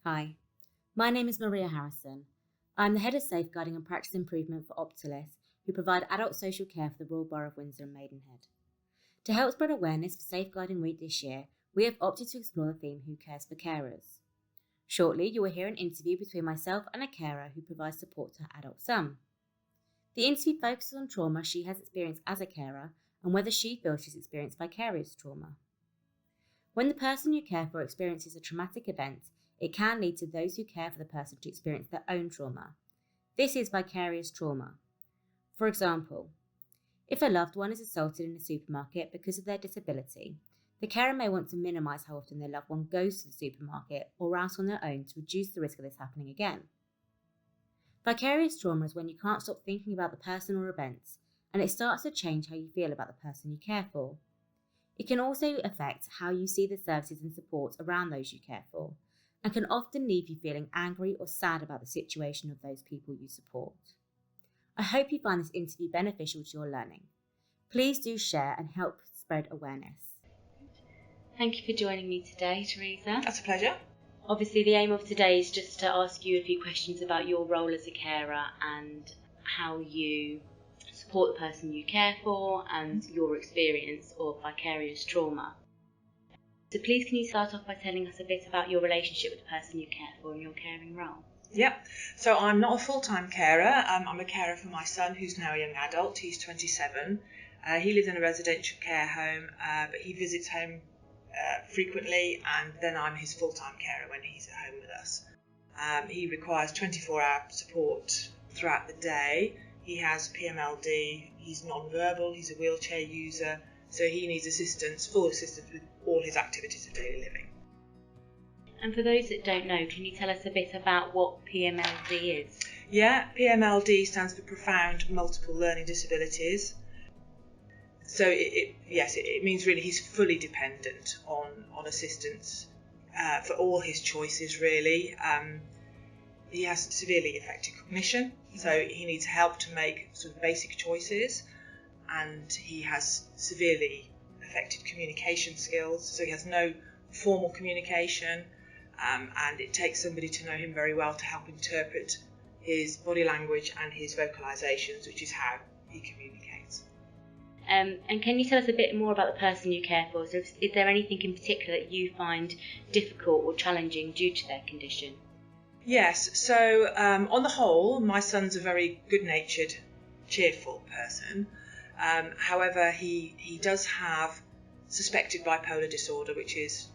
Hi, my name is Maria Harrison. I'm the Head of Safeguarding and Practice Improvement for Optalis, who provide adult social care for the Royal Borough of Windsor and Maidenhead. To help spread awareness for Safeguarding Week this year, we have opted to explore the theme Who Cares for Carers. Shortly, you will hear an interview between myself and a carer who provides support to her adult son. The interview focuses on trauma she has experienced as a carer and whether she feels she's experienced vicarious trauma. When the person you care for experiences a traumatic event, it can lead to those who care for the person to experience their own trauma. This is vicarious trauma. For example, if a loved one is assaulted in a supermarket because of their disability, the carer may want to minimise how often their loved one goes to the supermarket or out on their own to reduce the risk of this happening again. Vicarious trauma is when you can't stop thinking about the person or events, and it starts to change how you feel about the person you care for. It can also affect how you see the services and support around those you care for, and can often leave you feeling angry or sad about the situation of those people you support. I hope you find this interview beneficial to your learning. Please do share and help spread awareness. Thank you for joining me today, Teresa. That's a pleasure. Obviously, the aim of today is just to ask you a few questions about your role as a carer and how you support the person you care for and your experience of vicarious trauma. So please can you start off by telling us a bit about your relationship with the person you care for and your caring role? Yep. So I'm not a full-time carer. I'm a carer for my son, who's now a young adult. He's 27. He lives in a residential care home, but he visits home frequently, and then I'm his full-time carer when he's at home with us. He requires 24-hour support throughout the day. He has PMLD, he's non-verbal, he's a wheelchair user, so he needs full assistance with all his activities of daily living. And for those that don't know, can you tell us a bit about what PMLD is? Yeah, PMLD stands for Profound Multiple Learning Disabilities. So it means really he's fully dependent on assistance for all his choices, really. He has severely affected cognition, so he needs help to make sort of basic choices, and he has severely affected communication skills, so he has no formal communication, and it takes somebody to know him very well to help interpret his body language and his vocalisations, which is how he communicates. And can you tell us a bit more about the person you care for? So is there anything in particular that you find difficult or challenging due to their condition? Yes, so on the whole, my son's a very good-natured, cheerful person. However, he does have suspected bipolar disorder, which is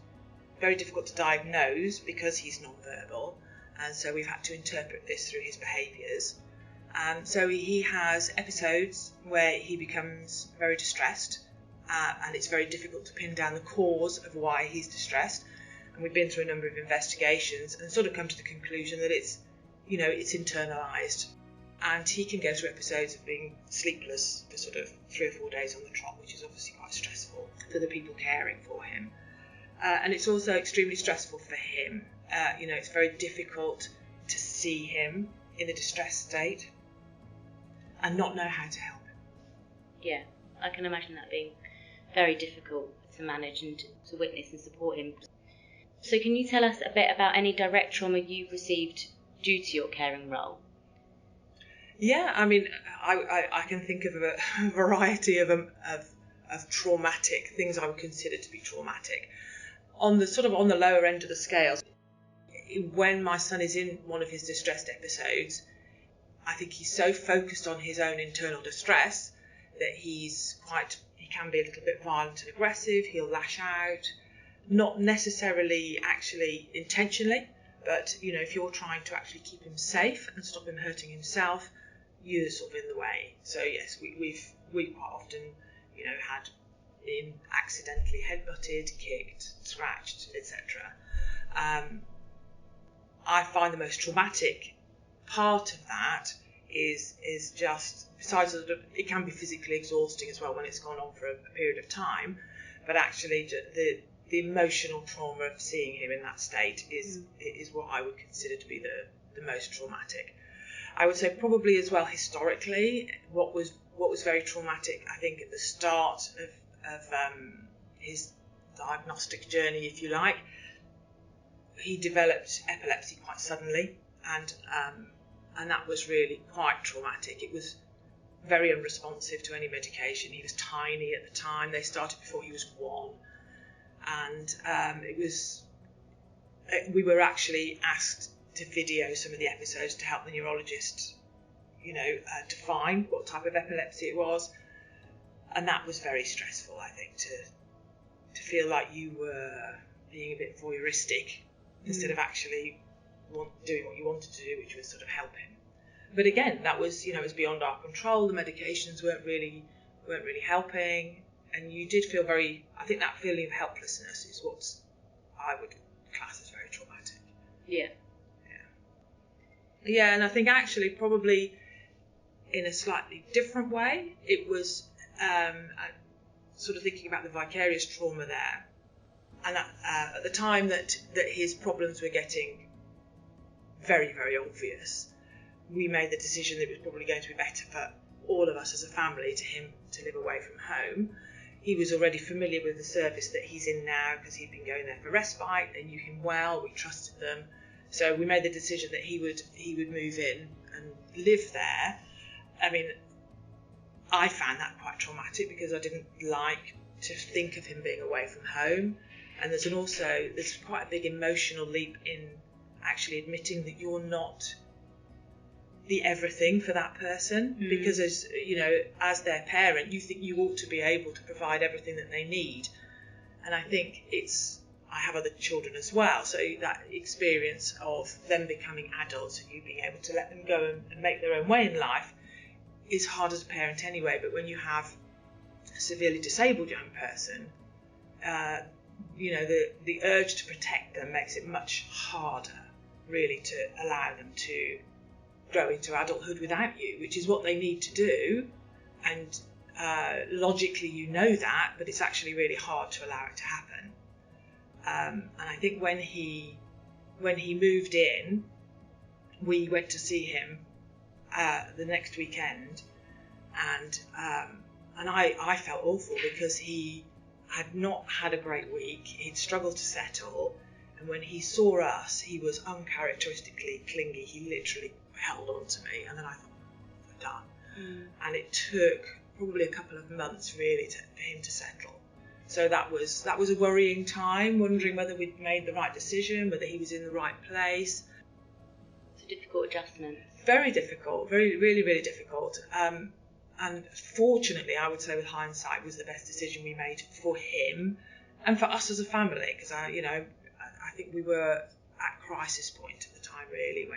very difficult to diagnose because he's non-verbal, and so we've had to interpret this through his behaviours. So he has episodes where he becomes very distressed, and it's very difficult to pin down the cause of why he's distressed. And we've been through a number of investigations and sort of come to the conclusion that it's internalised. And he can go through episodes of being sleepless for sort of 3 or 4 days on the trot, which is obviously quite stressful for the people caring for him. And it's also extremely stressful for him. It's very difficult to see him in a distressed state and not know how to help him. Yeah, I can imagine that being very difficult to manage and to witness and support him. So can you tell us a bit about any direct trauma you've received due to your caring role? Yeah, I mean, I can think of a variety of traumatic things I would consider to be traumatic. On the lower end of the scale, when my son is in one of his distressed episodes, I think he's so focused on his own internal distress that he can be a little bit violent and aggressive. He'll lash out, not necessarily actually intentionally, but if you're trying to actually keep him safe and stop him hurting himself, you're sort of in the way. So yes, we've quite often had him accidentally headbutted, kicked, scratched, etc. I find the most traumatic part of that is just, besides it can be physically exhausting as well when it's gone on for a period of time, but actually the emotional trauma of seeing him in that state is what I would consider to be the most traumatic. I would say probably as well historically, what was very traumatic, I think, at the start of his diagnostic journey, if you like, he developed epilepsy quite suddenly, and that was really quite traumatic. It was very unresponsive to any medication. He was tiny at the time. They started before he was 1, and we were actually asked to video some of the episodes to help the neurologist, define what type of epilepsy it was, and that was very stressful. I think to feel like you were being a bit voyeuristic instead of actually doing what you wanted to do, which was sort of help him. But again, that was, it was beyond our control. The medications weren't really helping, and you did feel I think that feeling of helplessness is what I would class as very traumatic. Yeah, and I think actually probably in a slightly different way, it was sort of thinking about the vicarious trauma there, and at the time that his problems were getting very, very obvious, we made the decision that it was probably going to be better for all of us as a family to him to live away from home. He was already familiar with the service that he's in now because he'd been going there for respite. They knew him well, we trusted them. So we made the decision that he would move in and live there. I mean, I found that quite traumatic because I didn't like to think of him being away from home. And there's quite a big emotional leap in actually admitting that you're not the everything for that person, because as their parent, you think you ought to be able to provide everything that they need. And I think I have other children as well, so that experience of them becoming adults and you being able to let them go and make their own way in life is hard as a parent anyway. But when you have a severely disabled young person, the urge to protect them makes it much harder really to allow them to grow into adulthood without you, which is what they need to do. And logically you know that, but it's actually really hard to allow it to happen. And I think when he moved in, we went to see him the next weekend, and I felt awful because he had not had a great week. He'd struggled to settle, and when he saw us, he was uncharacteristically clingy. He literally held on to me, and then I thought, we're done. And it took probably a couple of months really for him to settle. So that was a worrying time, wondering whether we'd made the right decision, whether he was in the right place. It's a difficult adjustment. Very difficult, really, really difficult. And fortunately, I would say with hindsight, was the best decision we made for him and for us as a family, because I think we were at crisis point at the time really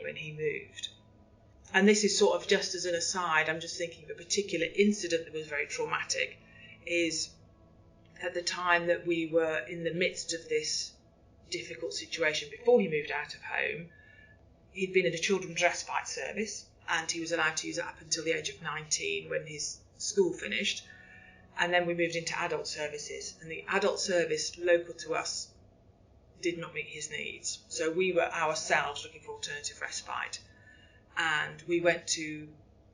when he moved. And this is sort of just as an aside, I'm just thinking of a particular incident that was very traumatic, is at the time that we were in the midst of this difficult situation before he moved out of home, he'd been in a children's respite service, and he was allowed to use it up until the age of 19 when his school finished. And then we moved into adult services, and the adult service local to us did not meet his needs. So we were ourselves looking for alternative respite. And we went to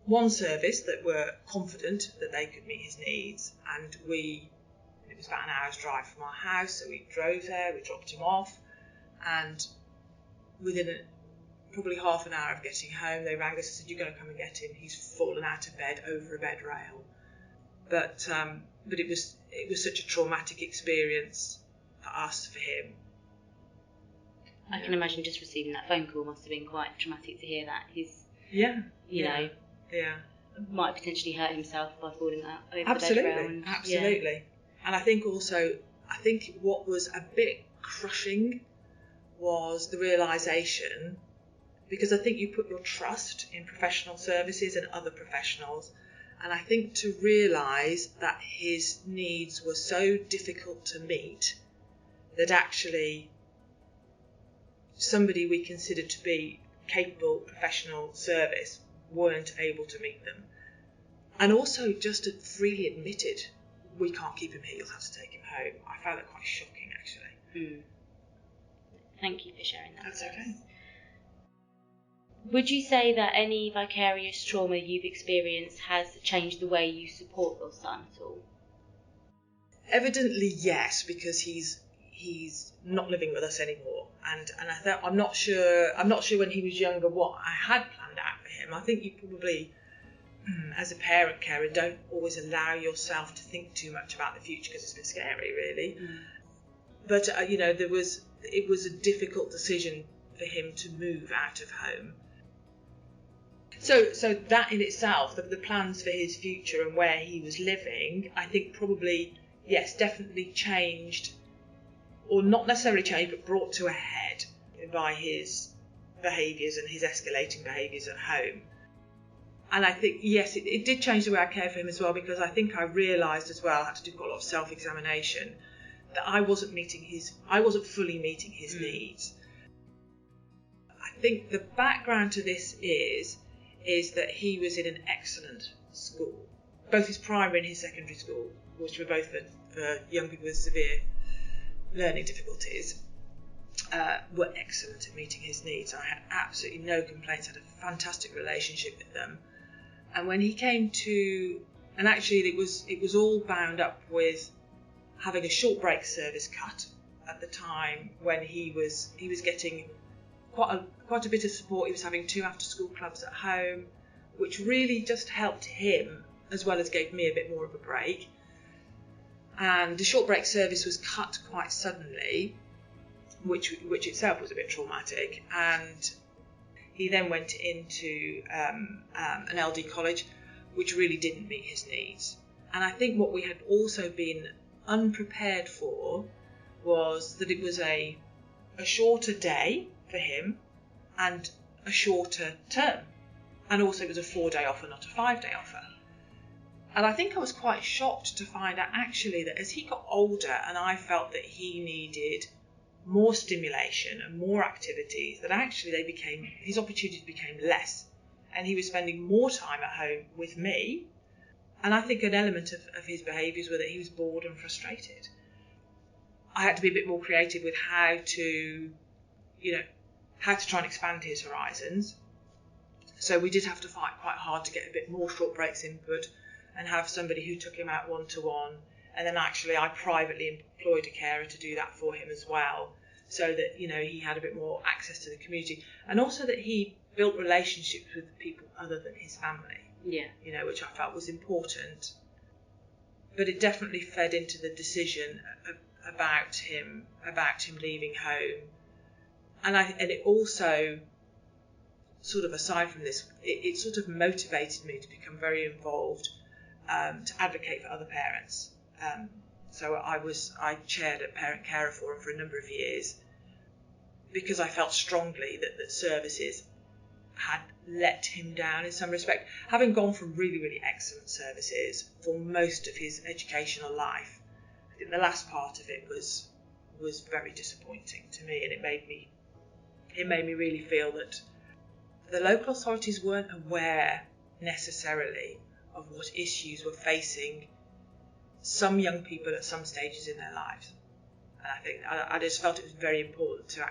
one service that were confident that they could meet his needs, and it was about an hour's drive from our house, so we drove there, we dropped him off, and within probably half an hour of getting home, they rang us and said, "You're going to come and get him. He's fallen out of bed over a bed rail." But it was such a traumatic experience for us, for him. I can imagine just receiving that phone call must have been quite traumatic to hear that. He's, might potentially hurt himself by falling out over the bed rail. Absolutely. And I think what was a bit crushing was the realisation, because I think you put your trust in professional services and other professionals, and I think to realise that his needs were so difficult to meet that actually somebody we considered to be capable professional service weren't able to meet them. And also just freely admitted, we can't keep him here, you'll have to take him home. I found that quite shocking, actually. Thank you for sharing that. That's okay. Would you say that any vicarious trauma you've experienced has changed the way you support your son at all? Evidently, yes, because he's he's not living with us anymore, and I thought I'm not sure when he was younger what I had planned out for him. I think you probably, as a parent carer, don't always allow yourself to think too much about the future because it's a bit scary, really. But it was a difficult decision for him to move out of home. So that in itself, the plans for his future and where he was living, I think probably, yes, definitely changed, or not necessarily changed, but brought to a head by his behaviours and his escalating behaviours at home. And I think, yes, it did change the way I cared for him as well, because I think I realised as well, I had to do quite a lot of self-examination, that I wasn't fully meeting his needs. I think the background to this is that he was in an excellent school. Both his primary and his secondary school, which were both for young people with severe learning difficulties, were excellent at meeting his needs. I had absolutely no complaints, had a fantastic relationship with them. And when he came to, and actually it was all bound up with having a short break service cut at the time, when he was getting quite a bit of support. He was having 2 after-school clubs at home, which really just helped him as well as gave me a bit more of a break. And the short break service was cut quite suddenly, which itself was a bit traumatic. And he then went into an LD college, which really didn't meet his needs. And I think what we had also been unprepared for was that it was a shorter day for him and a shorter term, and also it was a 4-day offer, not a 5-day offer. And I think I was quite shocked to find out actually that as he got older and I felt that he needed more stimulation and more activities, that actually his opportunities became less, and he was spending more time at home with me. And I think an element of his behaviours were that he was bored and frustrated. I had to be a bit more creative with how to try and expand his horizons. So we did have to fight quite hard to get a bit more short breaks input and have somebody who took him out one-to-one. And then actually I privately employed a carer to do that for him as well, so that, he had a bit more access to the community, and also that he built relationships with people other than his family. Yeah. Which I felt was important. But it definitely fed into the decision about him leaving home. And it also, sort of aside from this, it sort of motivated me to become very involved, to advocate for other parents. So I chaired a parent carer forum for a number of years, because I felt strongly that services had let him down in some respect. Having gone from really, really excellent services for most of his educational life, I think the last part of it was very disappointing to me, and it made me really feel that the local authorities weren't aware necessarily of what issues were facing some young people at some stages in their lives. And I think I just felt it was very important to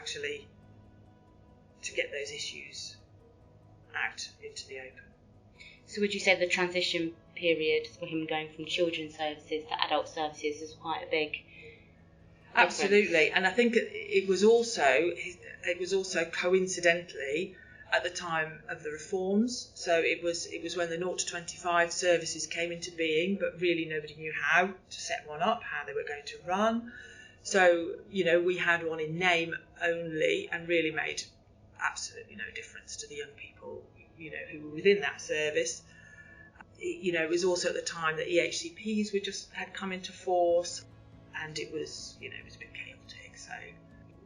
get those issues out into the open. So would you say the transition period for him going from children's services to adult services is quite a big difference? Absolutely, and I think it was also coincidentally at the time of the reforms. So it was when the 0 to 25 services came into being, but really nobody knew how to set one up, how they were going to run. So, we had one in name only, and really made absolutely no difference to the young people, who were within that service. It was also at the time that EHCPs had come into force, and it was a bit chaotic. So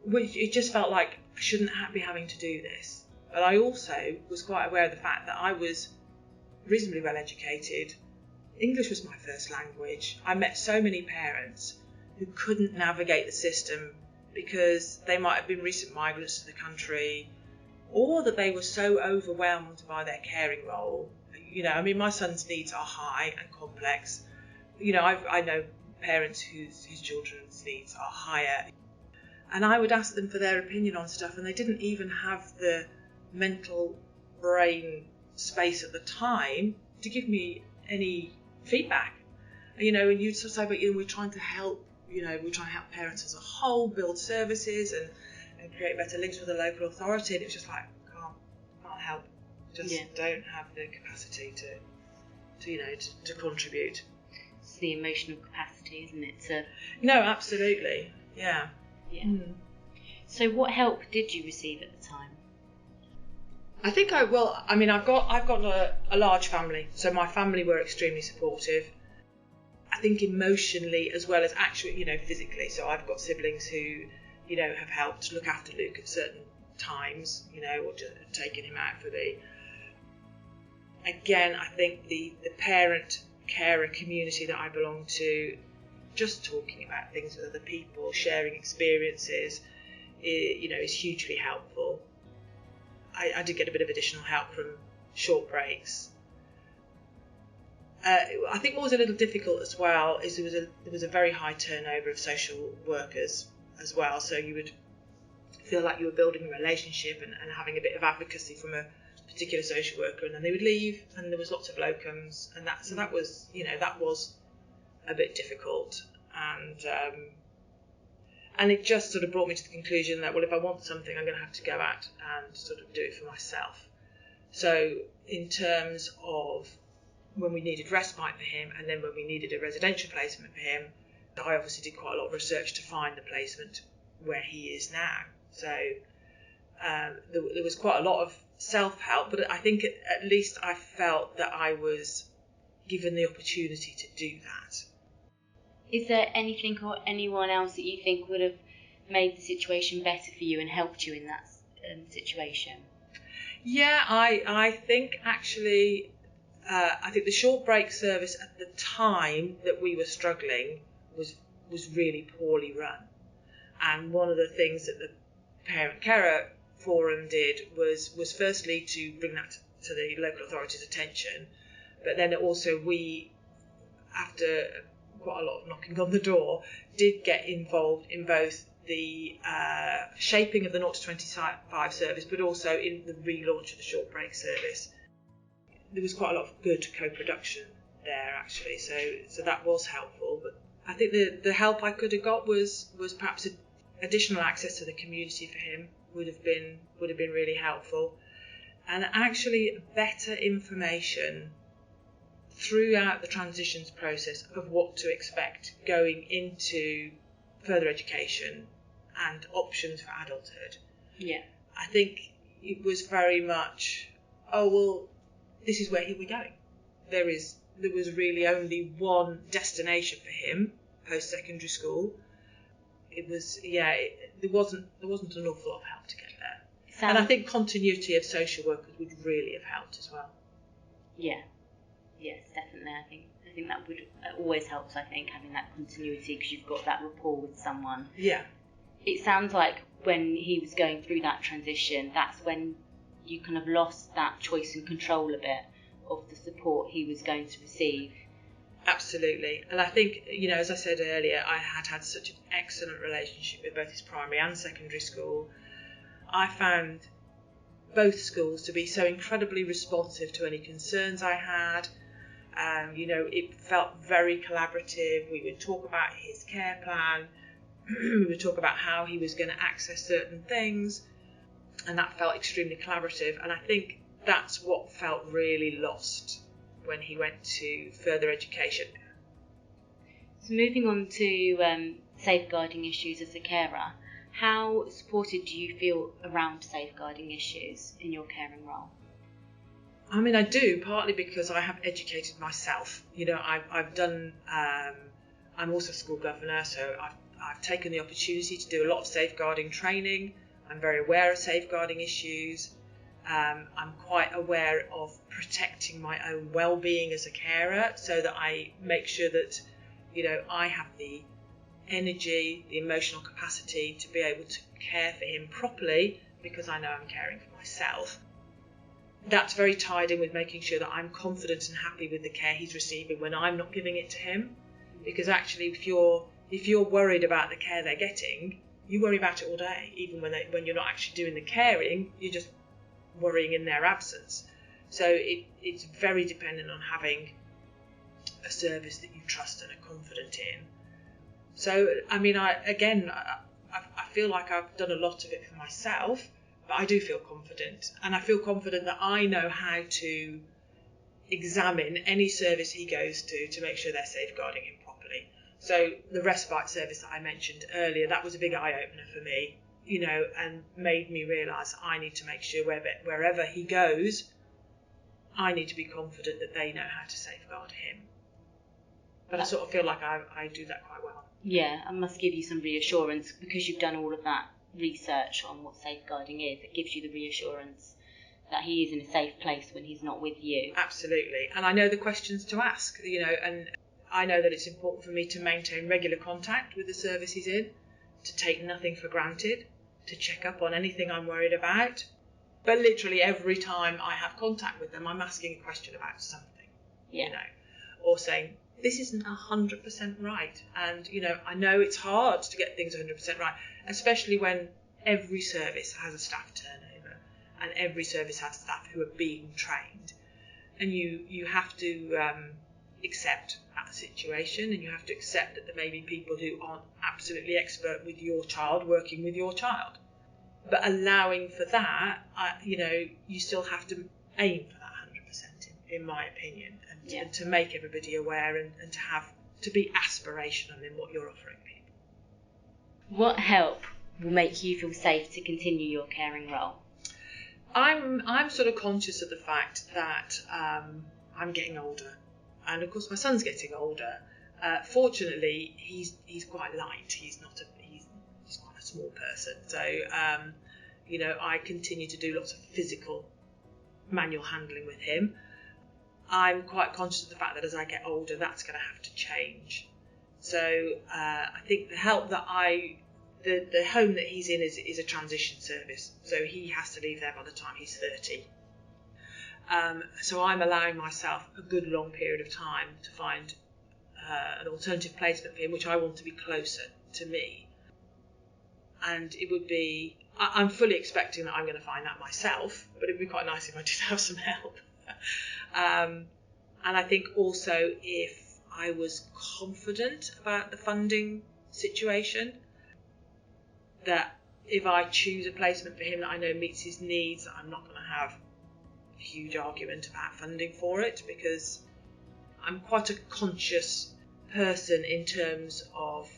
it just felt like I shouldn't be having to do this. But I also was quite aware of the fact that I was reasonably well educated. English was my first language. I met so many parents who couldn't navigate the system because they might have been recent migrants to the country, or that they were so overwhelmed by their caring role. My son's needs are high and complex. I know parents whose children's needs are higher, and I would ask them for their opinion on stuff, and they didn't even have the mental brain space at the time to give me any feedback. And you'd sort of say, but we're trying to help we're trying to help parents as a whole build services and create better links with the local authority. And it was just like, can't help. Just don't have the capacity to contribute. It's the emotional capacity, isn't it? No, absolutely. Yeah. Yeah. So what help did you receive at the time? I think I've got a large family, so my family were extremely supportive. I think emotionally as well as actually, physically. So I've got siblings who, have helped look after Luke at certain times, or just taken him out for the. Again, I think the parent carer community that I belong to, just talking about things with other people, sharing experiences, is hugely helpful. I did get a bit of additional help from short breaks. I think what was a little difficult as well is there was a very high turnover of social workers as well. So you would feel like you were building a relationship and having a bit of advocacy from a particular social worker, and then they would leave, and there was lots of locums, and that was a bit difficult, and it just sort of brought me to the conclusion that, well, if I want something, I'm going to have to go out and sort of do it for myself. So in terms of when we needed respite for him, and then when we needed a residential placement for him, I obviously did quite a lot of research to find the placement where he is now. So there was quite a lot of self-help, but I think at least I felt that I was given the opportunity to do that. Is there anything or anyone else that you think would have made the situation better for you and helped you in that situation? Yeah, I think actually, I think the short break service at the time that we were struggling was really poorly run. And one of the things that the Parent Carer Forum did was firstly to bring that to the local authority's attention, but then also we, after quite a lot of knocking on the door, did get involved in both the shaping of the 0 to 25 service, but also in the relaunch of the short break service. There was quite a lot of good co-production there, actually, so that was helpful. But I think the help I could have got was perhaps additional access to the community for him would have been really helpful, and actually better information throughout the transitions process of what to expect going into further education and options for adulthood. Yeah. I think it was very much, oh, well, this is where we're going. There was really only one destination for him post-secondary school. It was, there wasn't an awful lot of help to get there. And I think continuity of social workers would really have helped as well. Yeah. Yes, definitely. I think that would always helps. I think having that continuity, because you've got that rapport with someone. Yeah. It sounds like when he was going through that transition, that's when you kind of lost that choice and control a bit of the support he was going to receive. Absolutely. And I think, as I said earlier, I had such an excellent relationship with both his primary and secondary school. I found both schools to be so incredibly responsive to any concerns I had. It felt very collaborative. We would talk about his care plan. We would talk about how he was going to access certain things. And that felt extremely collaborative. And I think that's what felt really lost when he went to further education. So moving on to safeguarding issues as a carer, how supported do you feel around safeguarding issues in your caring role? I mean, I do, partly because I have educated myself. I've done, I'm also a school governor, so I've taken the opportunity to do a lot of safeguarding training. I'm very aware of safeguarding issues. I'm quite aware of protecting my own well-being as a carer, so that I make sure that, I have the energy, the emotional capacity to be able to care for him properly, because I know I'm caring for myself. That's very tied in with making sure that I'm confident and happy with the care he's receiving when I'm not giving it to him. Because actually, if you're worried about the care they're getting, you worry about it all day. Even when you're not actually doing the caring, you're just worrying in their absence. So it's very dependent on having a service that you trust and are confident in. So, I mean, I feel like I've done a lot of it for myself, but I do feel confident. And I feel confident that I know how to examine any service he goes to make sure they're safeguarding him properly. So the respite service that I mentioned earlier, that was a big eye-opener for me, and made me realise I need to make sure wherever he goes, I need to be confident that they know how to safeguard him. But I sort of feel like I do that quite well. Yeah, I must give you some reassurance because you've done all of that research on what safeguarding is. It gives you the reassurance that he is in a safe place when he's not with you. Absolutely. And I know the questions to ask, and I know that it's important for me to maintain regular contact with the service he's in, to take nothing for granted, to check up on anything I'm worried about. But literally every time I have contact with them, I'm asking a question about something, or saying, this isn't 100% right. And, I know it's hard to get things 100% right, especially when every service has a staff turnover and every service has staff who are being trained. And you have to accept that situation, and you have to accept that there may be people who aren't absolutely expert with your child working with your child. But allowing for that, you still have to aim for that 100%, in my opinion, and to make everybody aware and to be aspirational in what you're offering people. What help will make you feel safe to continue your caring role? I'm sort of conscious of the fact that I'm getting older, and of course my son's getting older. Fortunately, he's quite light. He's quite a small person, so I continue to do lots of physical manual handling with him. I'm quite conscious of the fact that as I get older, that's going to have to change. So I think the help that the home that he's in is a transition service, so he has to leave there by the time he's 30. So I'm allowing myself a good long period of time to find an alternative placement for him, which I want to be closer to me. And it would be, I'm fully expecting that I'm going to find that myself, but it would be quite nice if I did have some help. And I think also if I was confident about the funding situation, that if I choose a placement for him that I know meets his needs, I'm not going to have a huge argument about funding for it, because I'm quite a conscious person in terms of,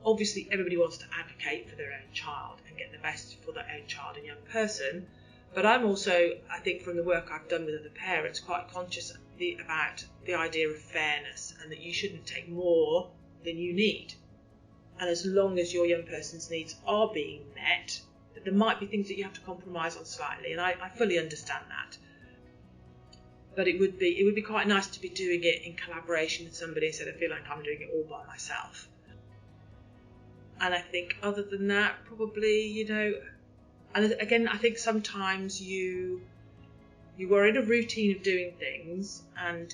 obviously everybody wants to advocate for their own child and get the best for their own child and young person, but I'm also, I think from the work I've done with other parents, quite conscious about the idea of fairness, and that you shouldn't take more than you need. And as long as your young person's needs are being met, that there might be things that you have to compromise on slightly, and I fully understand that. But it would be quite nice to be doing it in collaboration with somebody instead of feeling like I'm doing it all by myself. And I think other than that, probably, and again, I think sometimes you are in a routine of doing things, and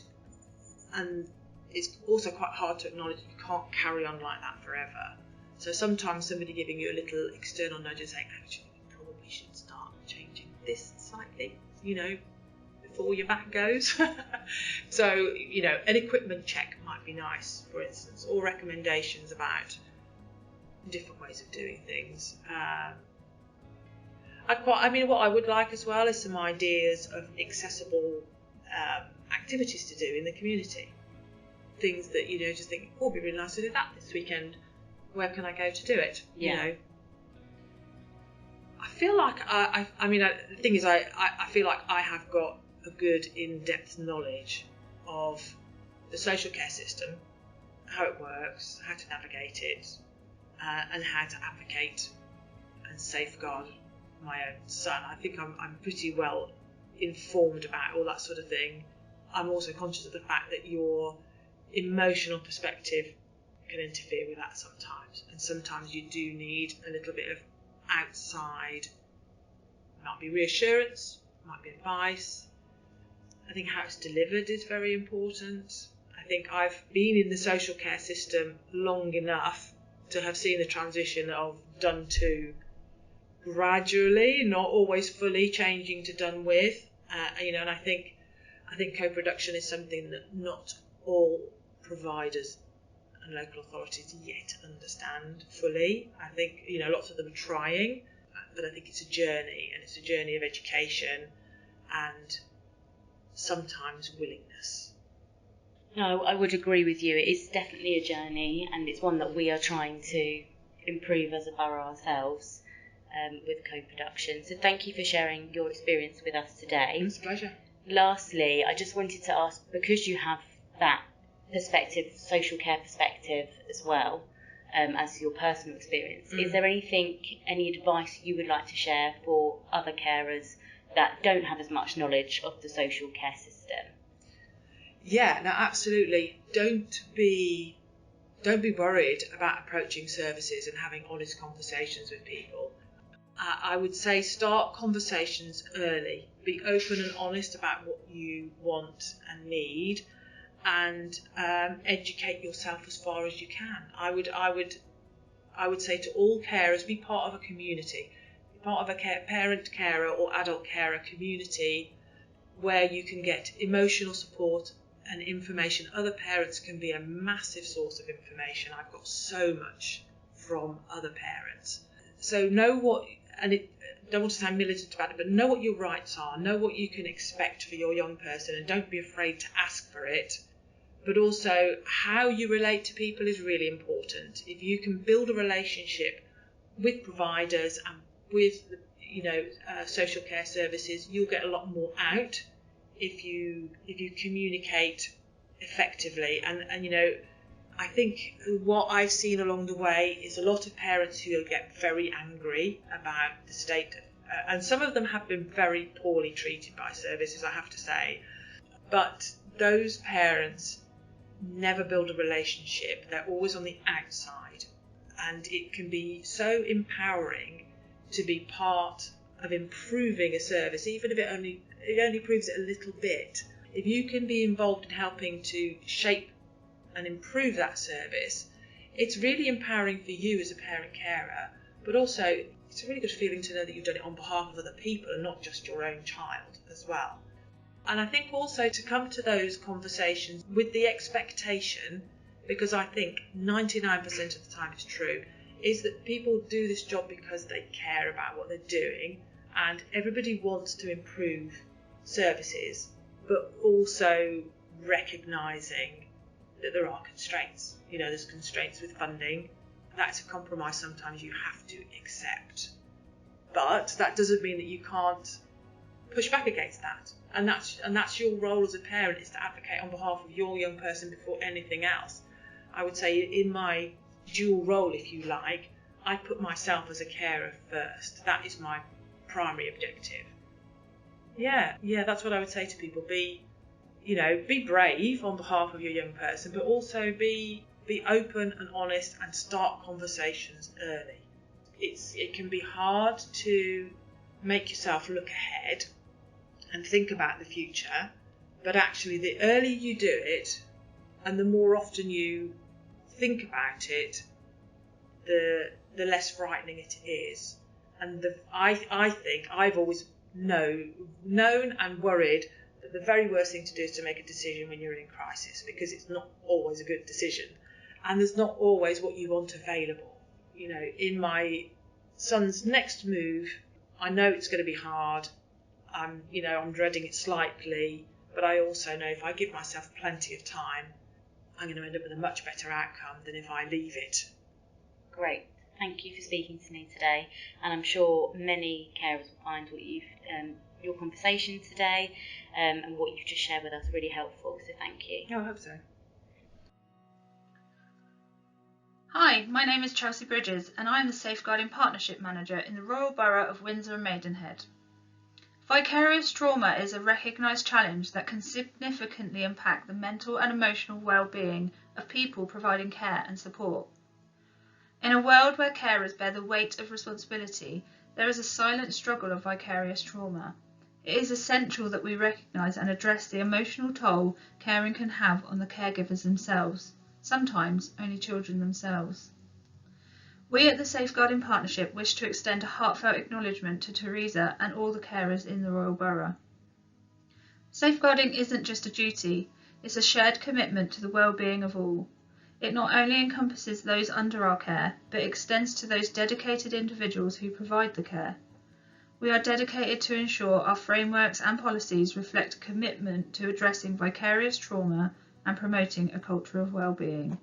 it's also quite hard to acknowledge that you can't carry on like that forever. So sometimes somebody giving you a little external nudge and saying, actually, you probably should start changing this slightly, before your back goes. So, an equipment check might be nice, for instance, or recommendations about different ways of doing things. What I would like as well is some ideas of accessible activities to do in the community. Things that, just think, it'd be really nice to do that this weekend. Where can I go to do it? Yeah. I feel like the thing is, I feel like I have got a good in-depth knowledge of the social care system, how it works, how to navigate it, and how to advocate and safeguard my own son. I think I'm pretty well informed about all that sort of thing. I'm also conscious of the fact that your emotional perspective can interfere with that sometimes, and sometimes you do need a little bit of outside, might be reassurance, might be advice. I think how it's delivered is very important. I think I've been in the social care system long enough to have seen the transition of done to gradually, not always fully changing to done with. And I think co-production is something that not all providers and local authorities yet understand fully. I think, lots of them are trying, but I think it's a journey, and it's a journey of education and sometimes willingness. No, I would agree with you. It is definitely a journey, and it's one that we are trying to improve as a borough ourselves with co-production. So thank you for sharing your experience with us today. It's a pleasure. Lastly, I just wanted to ask, because you have that perspective, social care perspective as well, as your personal experience, is there any advice you would like to share for other carers that don't have as much knowledge of the social care system? Yeah, no, absolutely. Don't be worried about approaching services and having honest conversations with people. I would say start conversations early. Be open and honest about what you want and need, and educate yourself as far as you can. I would say to all carers, be part of a community, be part of a parent carer or adult carer community where you can get emotional support and information. Other parents can be a massive source of information. I've got so much from other parents. So know what, and don't want to sound militant about it, but know what your rights are, know what you can expect for your young person, and don't be afraid to ask for it. But also, how you relate to people is really important. If you can build a relationship with providers and with social care services, you'll get a lot more out if you communicate effectively. And I think what I've seen along the way is a lot of parents who get very angry about the state, and some of them have been very poorly treated by services, I have to say. But those parents never build a relationship. They're always on the outside, and it can be so empowering to be part of improving a service, even if it only improves it a little bit. If you can be involved in helping to shape and improve that service, it's really empowering for you as a parent carer, but also it's a really good feeling to know that you've done it on behalf of other people and not just your own child as well. And I think also to come to those conversations with the expectation, because I think 99% of the time it's true, is that people do this job because they care about what they're doing, and everybody wants to improve services, but also recognising that there are constraints. There's constraints with funding. That's a compromise sometimes you have to accept. But that doesn't mean that you can't push back against that. And that's your role as a parent, is to advocate on behalf of your young person before anything else. I would say in my dual role, if you like, I put myself as a carer first. That is my primary objective. Yeah, that's what I would say to people. Be brave on behalf of your young person, but also be open and honest and start conversations early. It can be hard to make yourself look ahead and think about the future, but actually the earlier you do it and the more often you think about it, the less frightening it is. And I think I've always known and worried that the very worst thing to do is to make a decision when you're in crisis, because it's not always a good decision, and there's not always what you want available. In my son's next move, I know it's going to be hard. I'm dreading it slightly, but I also know if I give myself plenty of time, I'm going to end up with a much better outcome than if I leave it. Great. Thank you for speaking to me today, and I'm sure many carers will find what your conversation today and what you've just shared with us really helpful, so thank you. I hope so. Hi, my name is Chelsea Bridges, and I am the Safeguarding Partnership Manager in the Royal Borough of Windsor and Maidenhead. Vicarious trauma is a recognised challenge that can significantly impact the mental and emotional well-being of people providing care and support. In a world where carers bear the weight of responsibility, there is a silent struggle of vicarious trauma. It is essential that we recognise and address the emotional toll caring can have on the caregivers themselves, sometimes only children themselves. We at the Safeguarding Partnership wish to extend a heartfelt acknowledgement to Teresa and all the carers in the Royal Borough. Safeguarding isn't just a duty, it's a shared commitment to the well-being of all. It not only encompasses those under our care, but extends to those dedicated individuals who provide the care. We are dedicated to ensure our frameworks and policies reflect a commitment to addressing vicarious trauma and promoting a culture of well-being.